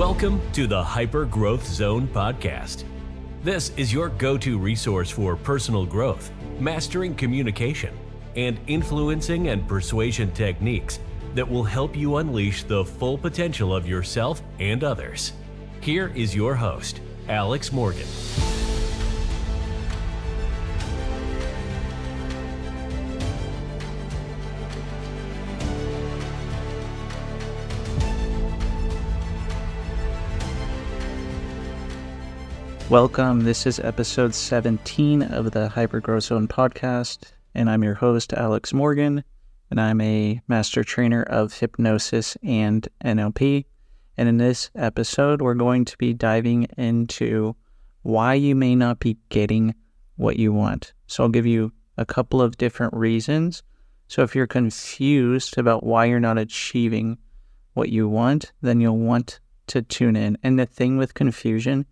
Welcome to the Hyper Growth Zone podcast. This is your go-to resource for personal growth, mastering communication, and influencing and persuasion techniques that will help you unleash the full potential of yourself and others. Here is your host, Alex Morgan. Welcome. This is episode 17 of the Hyper Growth Zone podcast, and I'm your host, Alex Morgan, and I'm a master trainer of hypnosis and NLP. And in this episode, we're going to be diving into why you may not be getting what you want. So I'll give you a couple of different reasons. So if you're confused about why you're not achieving what you want, then you'll want to tune in. And the thing with confusion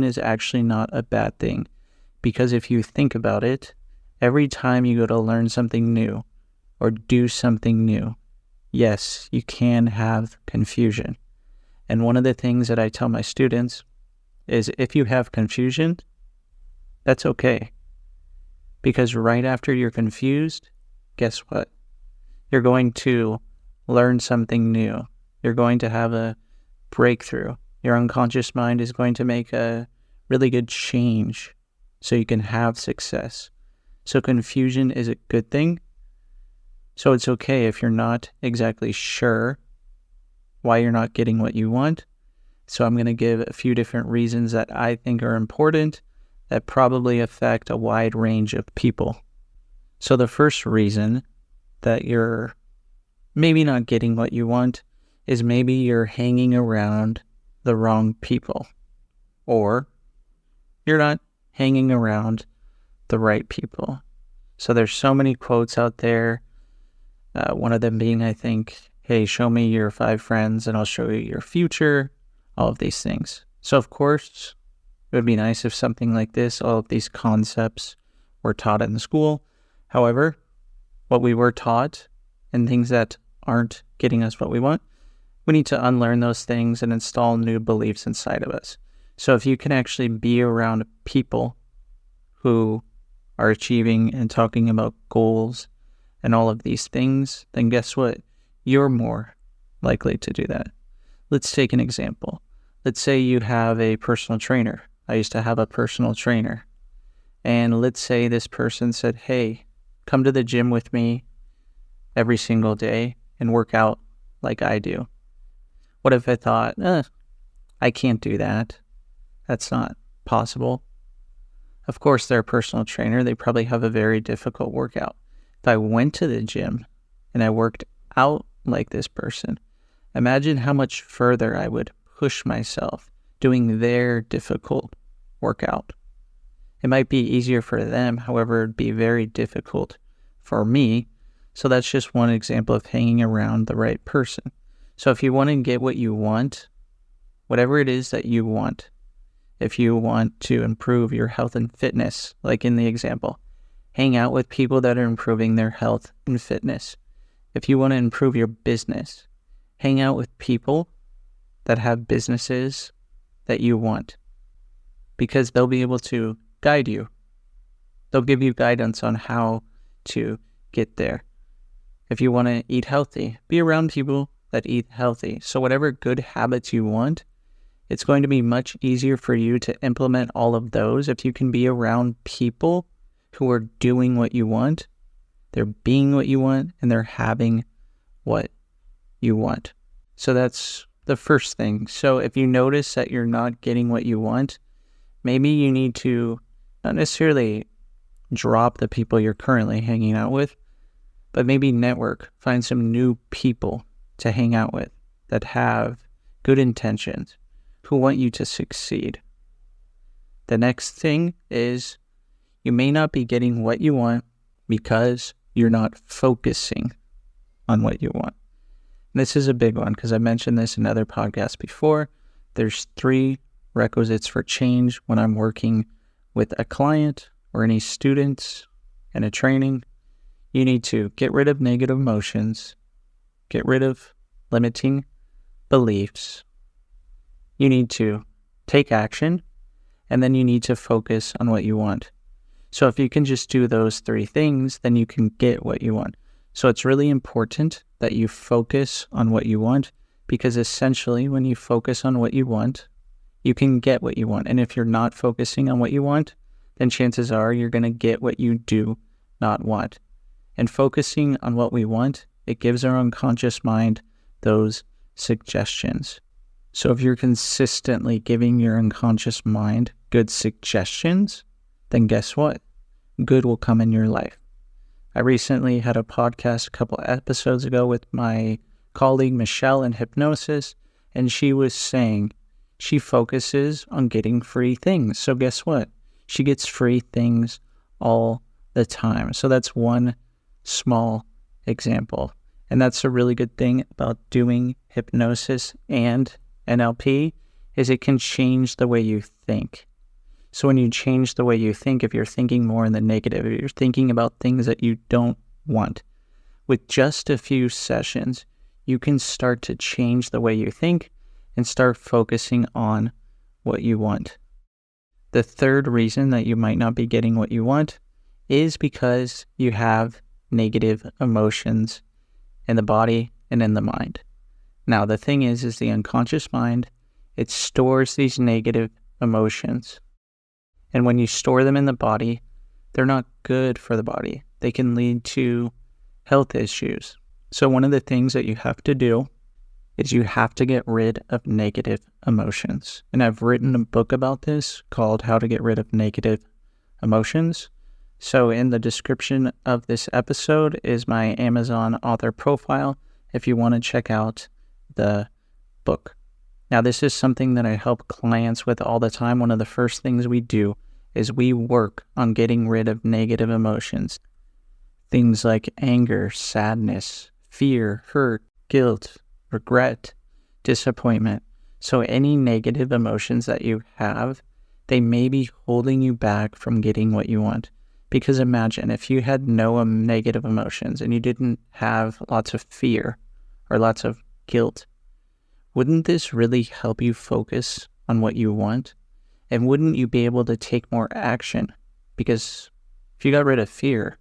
is actually not a bad thing, because if you think about it, every time you go to learn something new or do something new, yes, you can have confusion. And one of the things that I tell my students is if you have confusion, that's okay. Because right after you're confused, guess what? You're going to learn something new. You're going to have a breakthrough. Your unconscious mind is going to make a really good change so you can have success. So confusion is a good thing. So it's okay if you're not exactly sure why you're not getting what you want. So I'm going to give a few different reasons that I think are important that probably affect a wide range of people. So the first reason that you're maybe not getting what you want is maybe you're hanging around the wrong people, or you're not hanging around the right people. So there's so many quotes out there. One of them being, I think, hey, show me your 5 friends and I'll show you your future, all of these things. So of course, it would be nice if something like this, all of these concepts were taught in school. However, what we were taught and things that aren't getting us what we want, we need to unlearn those things and install new beliefs inside of us. So if you can actually be around people who are achieving and talking about goals and all of these things, then guess what? You're more likely to do that. Let's take an example. Let's say you have a personal trainer. I used to have a personal trainer. And let's say this person said, hey, come to the gym with me every single day and work out like I do. What if I thought, I can't do that. That's not possible. Of course, they're a personal trainer. They probably have a very difficult workout. If I went to the gym and I worked out like this person, imagine how much further I would push myself doing their difficult workout. It might be easier for them, however, it'd be very difficult for me. So that's just one example of hanging around the right person. So if you want to get what you want, whatever it is that you want, if you want to improve your health and fitness, like in the example, hang out with people that are improving their health and fitness. If you want to improve your business, hang out with people that have businesses that you want, because they'll be able to guide you. They'll give you guidance on how to get there. If you want to eat healthy, be around people that eat healthy. So whatever good habits you want, it's going to be much easier for you to implement all of those if you can be around people who are doing what you want, they're being what you want, and they're having what you want. So that's the first thing. So if you notice that you're not getting what you want, maybe you need to not necessarily drop the people you're currently hanging out with, but maybe network, find some new people to hang out with that have good intentions, who want you to succeed. The next thing is you may not be getting what you want because you're not focusing on what you want. And this is a big one because I mentioned this in other podcasts before. There's 3 requisites for change when I'm working with a client or any students in a training. You need to get rid of negative emotions, get rid of limiting beliefs, You need to take action, and then you need to focus on what you want. So if you can just do those 3 things, then you can get what you want. So it's really important that you focus on what you want, because essentially when you focus on what you want, you can get what you want. And if you're not focusing on what you want, then chances are you're going to get what you do not want. And focusing on what we want, it gives our unconscious mind those suggestions. So if you're consistently giving your unconscious mind good suggestions, then guess what? Good will come in your life. I recently had a podcast a couple episodes ago with my colleague Michelle in hypnosis, and she was saying she focuses on getting free things. So guess what? She gets free things all the time. So that's one small example. And that's a really good thing about doing hypnosis and NLP is it can change the way you think. So when you change the way you think, if you're thinking more in the negative, if you're thinking about things that you don't want, with just a few sessions, you can start to change the way you think and start focusing on what you want. The third reason that you might not be getting what you want is because you have negative emotions in the body and in the mind. Now, the thing is the unconscious mind, it stores these negative emotions. And when you store them in the body, they're not good for the body. They can lead to health issues. So one of the things that you have to do is you have to get rid of negative emotions. And I've written a book about this called How to Get Rid of Negative Emotions. So in the description of this episode is my Amazon author profile if you want to check out the book. Now, this is something that I help clients with all the time. One of the first things we do is we work on getting rid of negative emotions. Things like anger, sadness, fear, hurt, guilt, regret, disappointment. So any negative emotions that you have, they may be holding you back from getting what you want. Because imagine if you had no negative emotions and you didn't have lots of fear or lots of guilt, wouldn't this really help you focus on what you want? And wouldn't you be able to take more action? Because if you got rid of fear,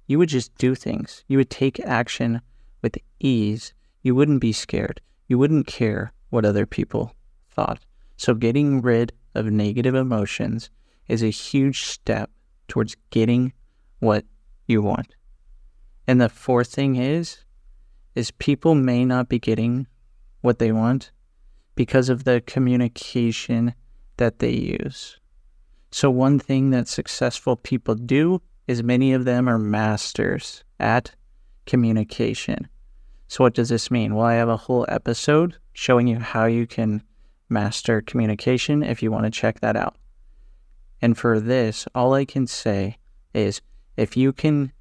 you would just do things. You would take action with ease. You wouldn't be scared. You wouldn't care what other people thought. So getting rid of negative emotions is a huge step towards getting what you want. And the fourth thing is people may not be getting what they want because of the communication that they use. So one thing that successful people do is many of them are masters at communication. So what does this mean? Well, I have a whole episode showing you how you can master communication if you want to check that out. And for this, all I can say is if you can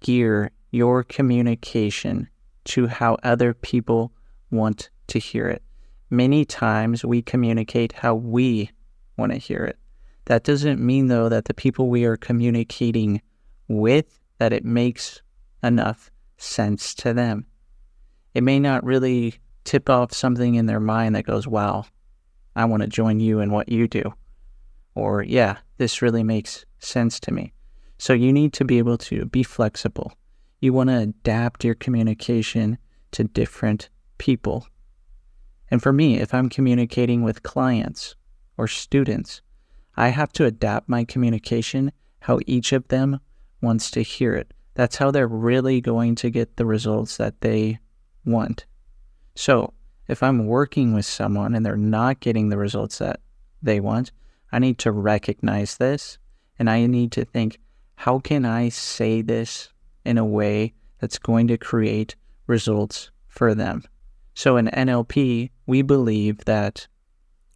gear your communication to how other people want to hear it. Many times we communicate how we want to hear it. That doesn't mean, though, that the people we are communicating with, that it makes enough sense to them. It may not really tip off something in their mind that goes, wow, I want to join you in what you do. Or, yeah, this really makes sense to me. So you need to be able to be flexible. You want to adapt your communication to different people. And for me, if I'm communicating with clients or students, I have to adapt my communication how each of them wants to hear it. That's how they're really going to get the results that they want. So if I'm working with someone and they're not getting the results that they want, I need to recognize this and I need to think, how can I say this in a way that's going to create results for them? So in NLP, we believe that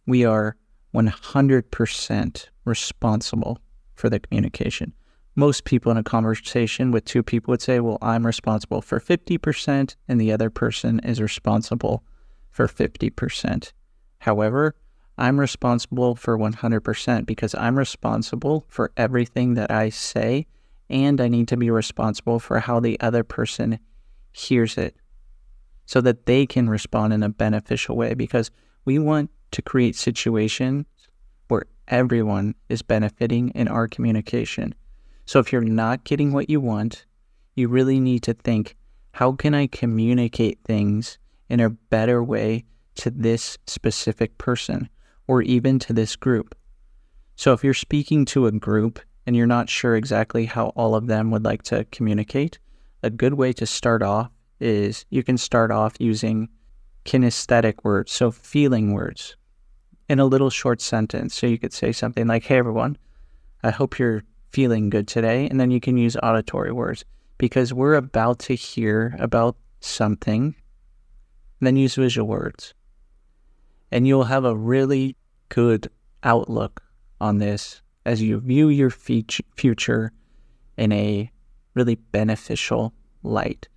we are 100% responsible for the communication. Most people in a conversation with two people would say, well, I'm responsible for 50% and the other person is responsible for 50%. However, I'm responsible for 100% because I'm responsible for everything that I say, and I need to be responsible for how the other person hears it so that they can respond in a beneficial way, because we want to create situations where everyone is benefiting in our communication. So if you're not getting what you want, you really need to think, how can I communicate things in a better way to this specific person or even to this group? So if you're speaking to a group and you're not sure exactly how all of them would like to communicate, a good way to start off is you can start off using kinesthetic words, so feeling words, in a little short sentence. So you could say something like, hey everyone, I hope you're feeling good today. And then you can use auditory words because we're about to hear about something. And then use visual words. And you'll have a really good outlook on this as you view your future in a really beneficial light.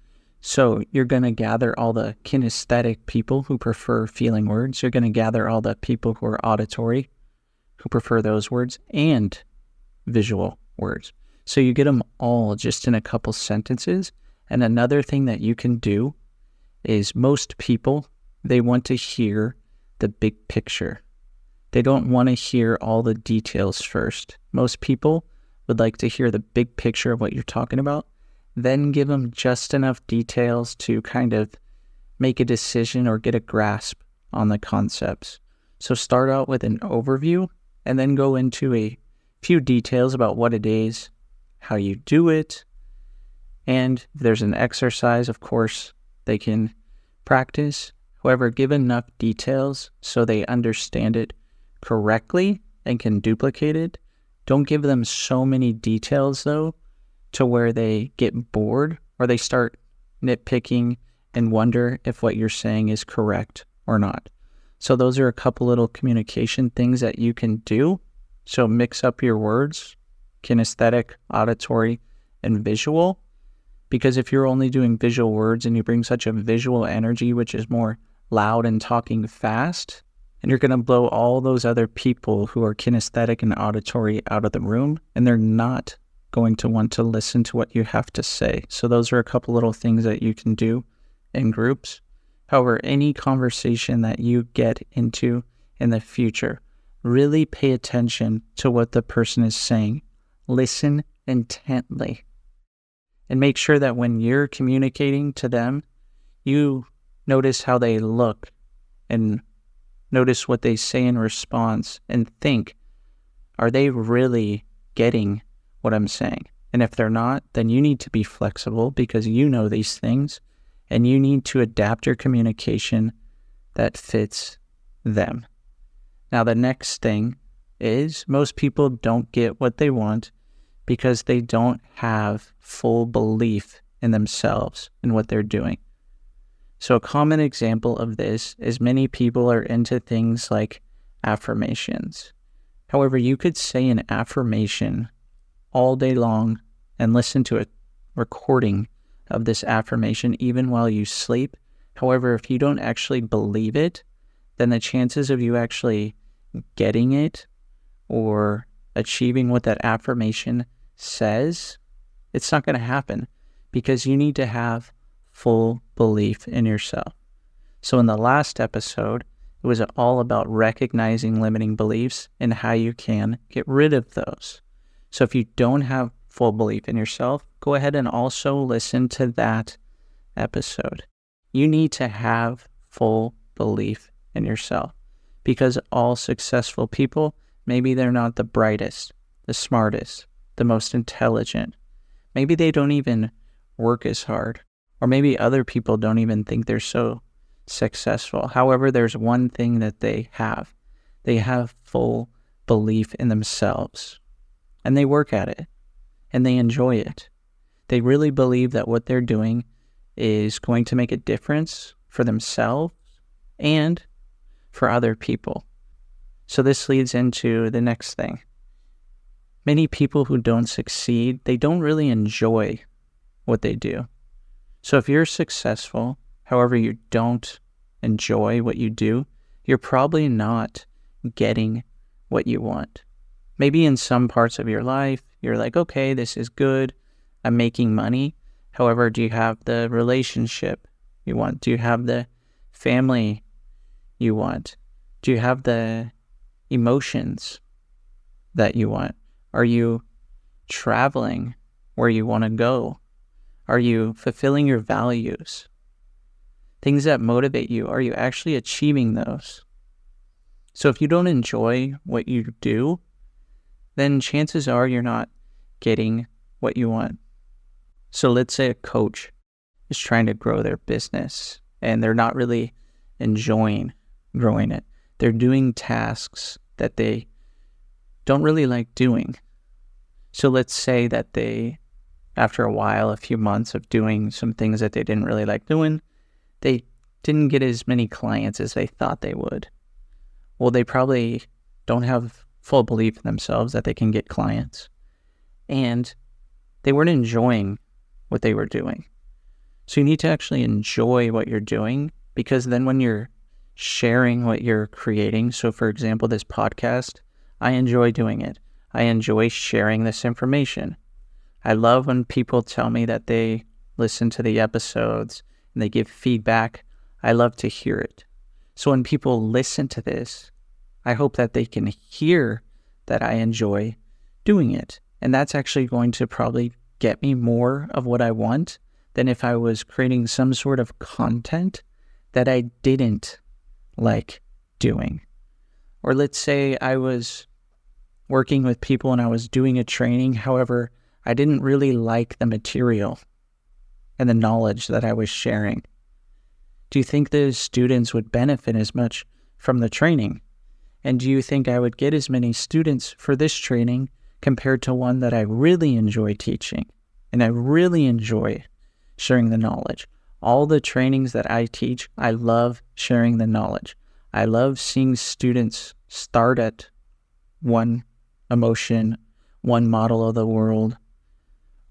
So you're going to gather all the kinesthetic people who prefer feeling words. You're going to gather all the people who are auditory, who prefer those words, and visual words. So you get them all just in a couple sentences. And another thing that you can do is most people, they want to hear the big picture. They don't want to hear all the details first. Most people would like to hear the big picture of what you're talking about, then give them just enough details to kind of make a decision or get a grasp on the concepts. So start out with an overview and then go into a few details about what it is, how you do it, and if there's an exercise, of course, they can practice. However, give enough details so they understand it correctly and can duplicate it. Don't give them so many details, though, to where they get bored or they start nitpicking and wonder if what you're saying is correct or not. So those are a couple little communication things that you can do. So mix up your words, kinesthetic, auditory, and visual. Because if you're only doing visual words and you bring such a visual energy, which is more loud and talking fast, and you're going to blow all those other people who are kinesthetic and auditory out of the room, and they're not going to want to listen to what you have to say. So those are a couple little things that you can do in groups. However, any conversation that you get into in the future, really pay attention to what the person is saying. Listen intently. And make sure that when you're communicating to them, you notice how they look and notice what they say in response and think, are they really getting what I'm saying? And if they're not, then you need to be flexible because you know these things and you need to adapt your communication that fits them. Now, the next thing is most people don't get what they want because they don't have full belief in themselves and what they're doing. So a common example of this is many people are into things like affirmations. However, you could say an affirmation all day long and listen to a recording of this affirmation even while you sleep. However, if you don't actually believe it, then the chances of you actually getting it or achieving what that affirmation says, it's not going to happen because you need to have full belief in yourself. So in the last episode, it was all about recognizing limiting beliefs and how you can get rid of those. So if you don't have full belief in yourself, go ahead and also listen to that episode. You need to have full belief in yourself because all successful people, maybe they're not the brightest, the smartest, the most intelligent. Maybe they don't even work as hard, or maybe other people don't even think they're so successful. However, there's one thing that they have. They have full belief in themselves. And they work at it, and they enjoy it. They really believe that what they're doing is going to make a difference for themselves and for other people. So this leads into the next thing. Many people who don't succeed, they don't really enjoy what they do. So if you're successful, however you don't enjoy what you do, you're probably not getting what you want. Maybe in some parts of your life, you're like, okay, this is good. I'm making money. However, do you have the relationship you want? Do you have the family you want? Do you have the emotions that you want? Are you traveling where you want to go? Are you fulfilling your values? Things that motivate you, are you actually achieving those? So if you don't enjoy what you do, then chances are you're not getting what you want. So let's say a coach is trying to grow their business and they're not really enjoying growing it. They're doing tasks that they don't really like doing. So let's say that they, after a while, a few months of doing some things that they didn't really like doing, they didn't get as many clients as they thought they would. Well, they probably don't have full belief in themselves that they can get clients. And they weren't enjoying what they were doing. So you need to actually enjoy what you're doing, because then when you're sharing what you're creating, so for example, this podcast, I enjoy doing it. I enjoy sharing this information. I love when people tell me that they listen to the episodes and they give feedback. I love to hear it. So when people listen to this, I hope that they can hear that I enjoy doing it. And that's actually going to probably get me more of what I want than if I was creating some sort of content that I didn't like doing. Or let's say I was working with people and I was doing a training. However, I didn't really like the material and the knowledge that I was sharing. Do you think those students would benefit as much from the training? And do you think I would get as many students for this training compared to one that I really enjoy teaching and I really enjoy sharing the knowledge? All the trainings that I teach, I love sharing the knowledge. I love seeing students start at one emotion, one model of the world,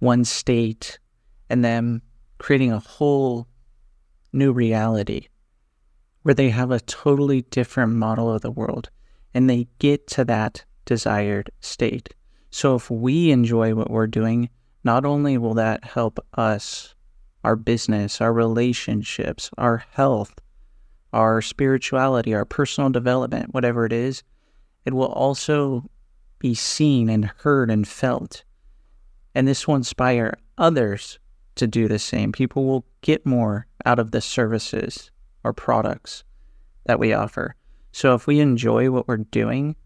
one state, and then creating a whole new reality where they have a totally different model of the world and they get to that desired state. So if we enjoy what we're doing, not only will that help us, our business, our relationships, our health, our spirituality, our personal development, whatever it is, it will also be seen and heard and felt. And this will inspire others to do the same. People will get more out of the services or products that we offer. So if we enjoy what we're doing,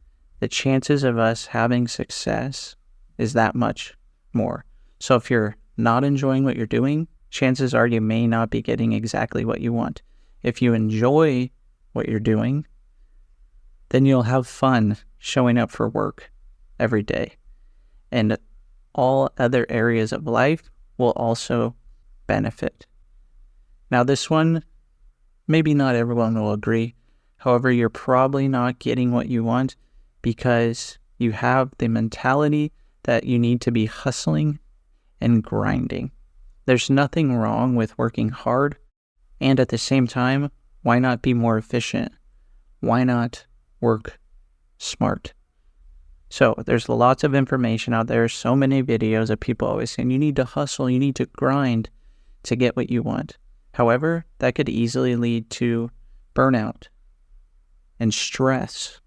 the chances of us having success is that much more. So if you're not enjoying what you're doing, chances are you may not be getting exactly what you want. If you enjoy what you're doing, then you'll have fun showing up for work every day. And all other areas of life will also benefit. Now this one, maybe not everyone will agree. However, you're probably not getting what you want because you have the mentality that you need to be hustling and grinding. There's nothing wrong with working hard, and at the same time, why not be more efficient? Why not work smart? So there's lots of information out there, so many videos of people always saying you need to hustle, you need to grind to get what you want. However, that could easily lead to burnout and stress.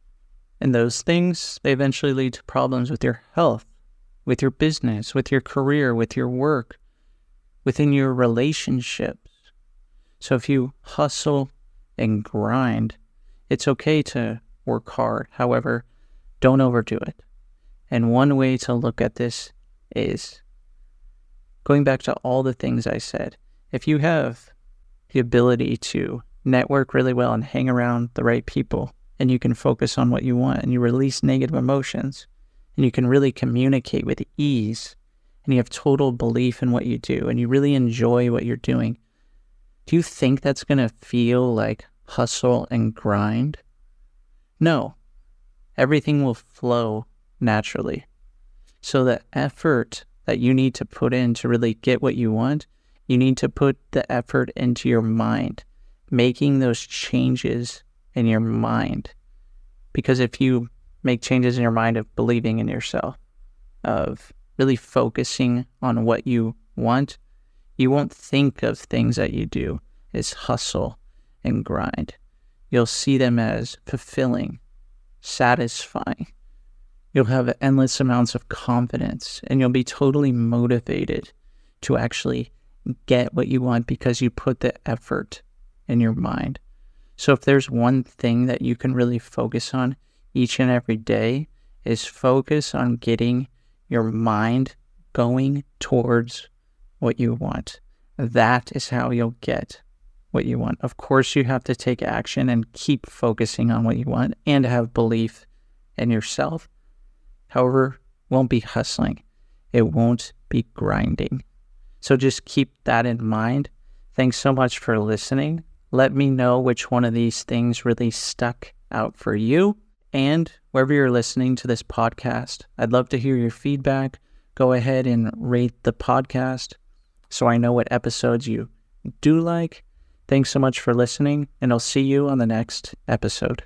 And those things, they eventually lead to problems with your health, with your business, with your career, with your work, within your relationships. So if you hustle and grind, it's okay to work hard. However, don't overdo it. And one way to look at this is going back to all the things I said. If you have the ability to network really well and hang around the right people, and you can focus on what you want, and you release negative emotions, and you can really communicate with ease, and you have total belief in what you do, and you really enjoy what you're doing, do you think that's going to feel like hustle and grind? No. Everything will flow naturally. So the effort that you need to put in to really get what you want, you need to put the effort into your mind, making those changes in your mind. Because if you make changes in your mind of believing in yourself, of really focusing on what you want, you won't think of things that you do as hustle and grind. you'll see them as fulfilling, satisfying. You'll have endless amounts of confidence, and you'll be totally motivated to actually get what you want because you put the effort in your mind. So if there's one thing that you can really focus on each and every day, is focus on getting your mind going towards what you want. That is how you'll get what you want. Of course, you have to take action and keep focusing on what you want and have belief in yourself. However, it won't be hustling. It won't be grinding. So just keep that in mind. Thanks so much for listening. Let me know which one of these things really stuck out for you. And wherever you're listening to this podcast, I'd love to hear your feedback. Go ahead and rate the podcast so I know what episodes you do like. Thanks so much for listening, and I'll see you on the next episode.